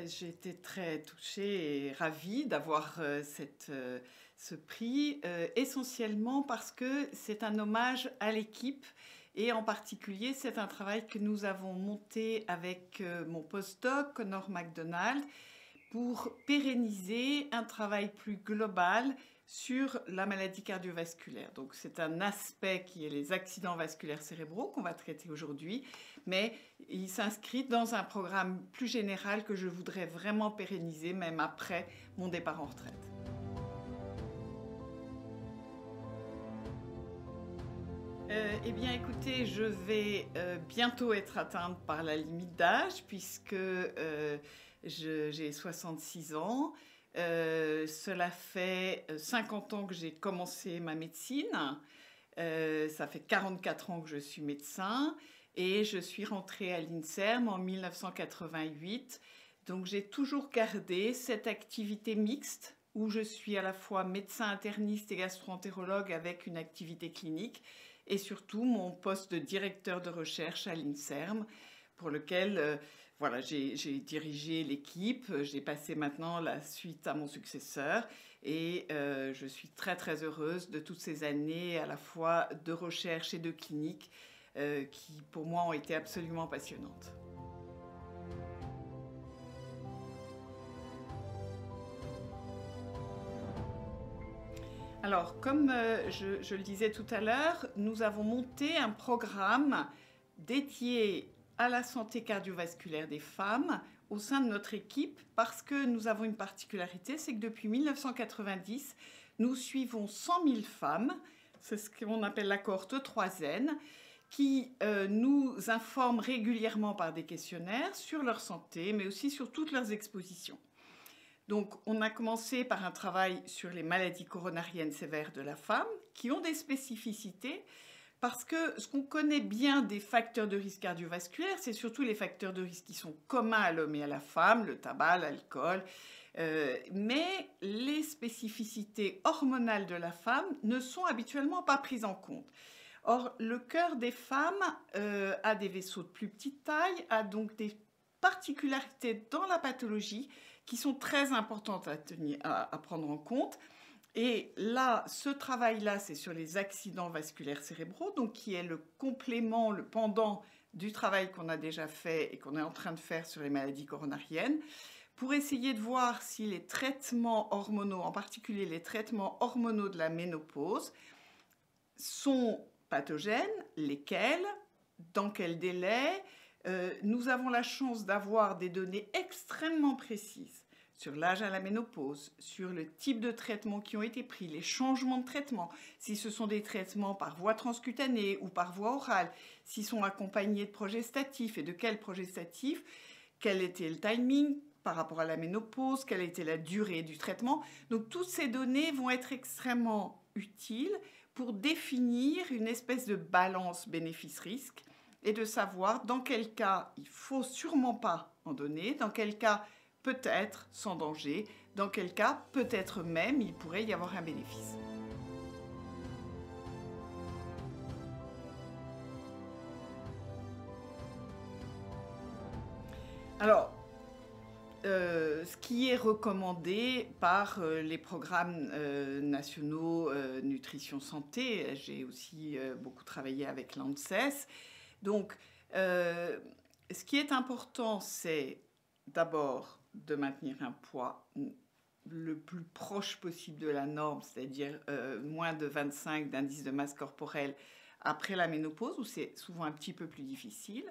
j'ai été très touchée et ravie d'avoir ce prix, essentiellement parce que c'est un hommage à l'équipe et en particulier c'est un travail que nous avons monté avec mon postdoc Connor MacDonald pour pérenniser un travail plus global sur la maladie cardiovasculaire. Donc c'est un aspect qui est les accidents vasculaires cérébraux qu'on va traiter aujourd'hui, mais il s'inscrit dans un programme plus général que je voudrais vraiment pérenniser même après mon départ en retraite. Eh bien écoutez, je vais bientôt être atteinte par la limite d'âge puisque j'ai 66 ans. Cela fait 50 ans que j'ai commencé ma médecine. Ça fait 44 ans que je suis médecin et je suis rentrée à l'INSERM en 1988. Donc j'ai toujours gardé cette activité mixte où je suis à la fois médecin interniste et gastro-entérologue avec une activité clinique et surtout mon poste de directeur de recherche à l'INSERM pour lequel voilà, j'ai dirigé l'équipe, j'ai passé maintenant la suite à mon successeur et je suis très très heureuse de toutes ces années à la fois de recherche et de clinique qui pour moi ont été absolument passionnantes. Alors, comme je le disais tout à l'heure, nous avons monté un programme dédié à la santé cardiovasculaire des femmes au sein de notre équipe parce que nous avons une particularité, c'est que depuis 1990, nous suivons 100 000 femmes, c'est ce qu'on appelle la cohorte 3N, qui nous informent régulièrement par des questionnaires sur leur santé, mais aussi sur toutes leurs expositions. Donc, on a commencé par un travail sur les maladies coronariennes sévères de la femme, qui ont des spécificités, parce que ce qu'on connaît bien des facteurs de risque cardiovasculaire, c'est surtout les facteurs de risque qui sont communs à l'homme et à la femme, le tabac, l'alcool, mais les spécificités hormonales de la femme ne sont habituellement pas prises en compte. Or, le cœur des femmes a des vaisseaux de plus petite taille, a donc des particularités dans la pathologie qui sont très importantes à prendre en compte. Et là, ce travail-là, c'est sur les accidents vasculaires cérébraux, donc qui est le complément, le pendant du travail qu'on a déjà fait et qu'on est en train de faire sur les maladies coronariennes, pour essayer de voir si les traitements hormonaux, en particulier les traitements hormonaux de la ménopause, sont pathogènes, lesquels, dans quel délai. Nous avons la chance d'avoir des données extrêmement précises sur l'âge à la ménopause, sur le type de traitements qui ont été pris, les changements de traitement, si ce sont des traitements par voie transcutanée ou par voie orale, s'ils sont accompagnés de progestatifs et de quels progestatifs, quel était le timing par rapport à la ménopause, quelle était la durée du traitement. Donc toutes ces données vont être extrêmement utiles pour définir une espèce de balance bénéfice-risque et de savoir dans quel cas il ne faut sûrement pas en donner, dans quel cas peut-être sans danger, dans quel cas peut-être même il pourrait y avoir un bénéfice. Alors, ce qui est recommandé par les programmes nationaux nutrition santé, j'ai aussi beaucoup travaillé avec l'ANSES. Donc, ce qui est important, c'est d'abord de maintenir un poids le plus proche possible de la norme, c'est-à-dire moins de 25 d'indice de masse corporelle après la ménopause, où c'est souvent un petit peu plus difficile.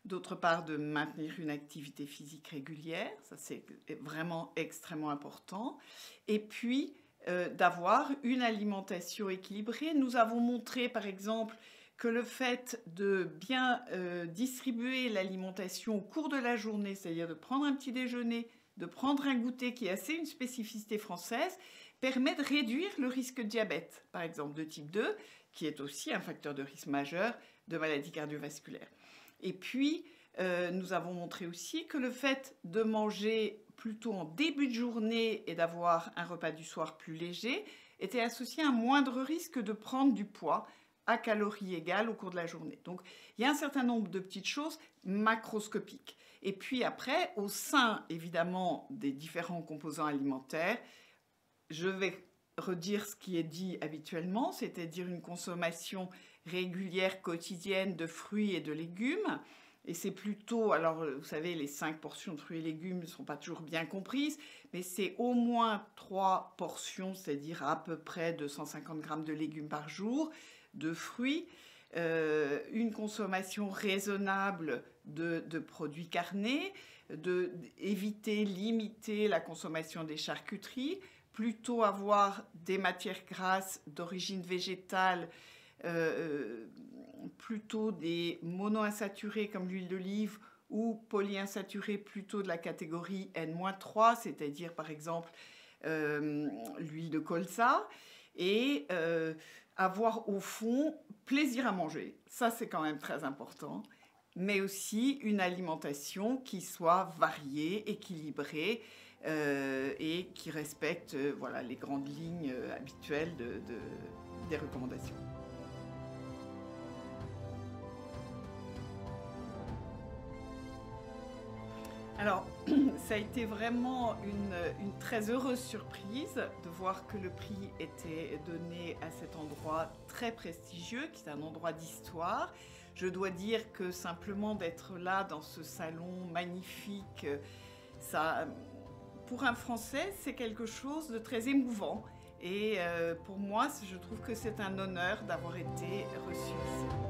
D'autre part, de maintenir une activité physique régulière, ça c'est vraiment extrêmement important. Et puis, d'avoir une alimentation équilibrée. Nous avons montré, par exemple, que le fait de bien distribuer l'alimentation au cours de la journée, c'est-à-dire de prendre un petit déjeuner, de prendre un goûter qui est assez une spécificité française, permet de réduire le risque de diabète, par exemple de type 2, qui est aussi un facteur de risque majeur de maladie cardiovasculaire. Et puis, nous avons montré aussi que le fait de manger plutôt en début de journée et d'avoir un repas du soir plus léger était associé à un moindre risque de prendre du poids à calories égales au cours de la journée. Donc, il y a un certain nombre de petites choses macroscopiques. Et puis après, au sein, évidemment, des différents composants alimentaires, je vais redire ce qui est dit habituellement, c'est-à-dire une consommation régulière quotidienne de fruits et de légumes. Et c'est plutôt, alors vous savez, les 5 portions de fruits et légumes ne sont pas toujours bien comprises, mais c'est au moins 3 portions, c'est-à-dire à peu près 250 grammes de légumes par jour, de fruits, une consommation raisonnable de produits carnés, limiter la consommation des charcuteries, plutôt avoir des matières grasses d'origine végétale, plutôt des monoinsaturés comme l'huile d'olive ou polyinsaturés plutôt de la catégorie N-3, c'est-à-dire par exemple l'huile de colza, et avoir au fond plaisir à manger. Ça, c'est quand même très important, mais aussi une alimentation qui soit variée, équilibrée, et qui respecte voilà, les grandes lignes habituelles des recommandations. Alors, ça a été vraiment une très heureuse surprise de voir que le prix était donné à cet endroit très prestigieux, qui est un endroit d'histoire. Je dois dire que simplement d'être là, dans ce salon magnifique, ça, pour un Français, c'est quelque chose de très émouvant. Et pour moi, je trouve que c'est un honneur d'avoir été reçu ici.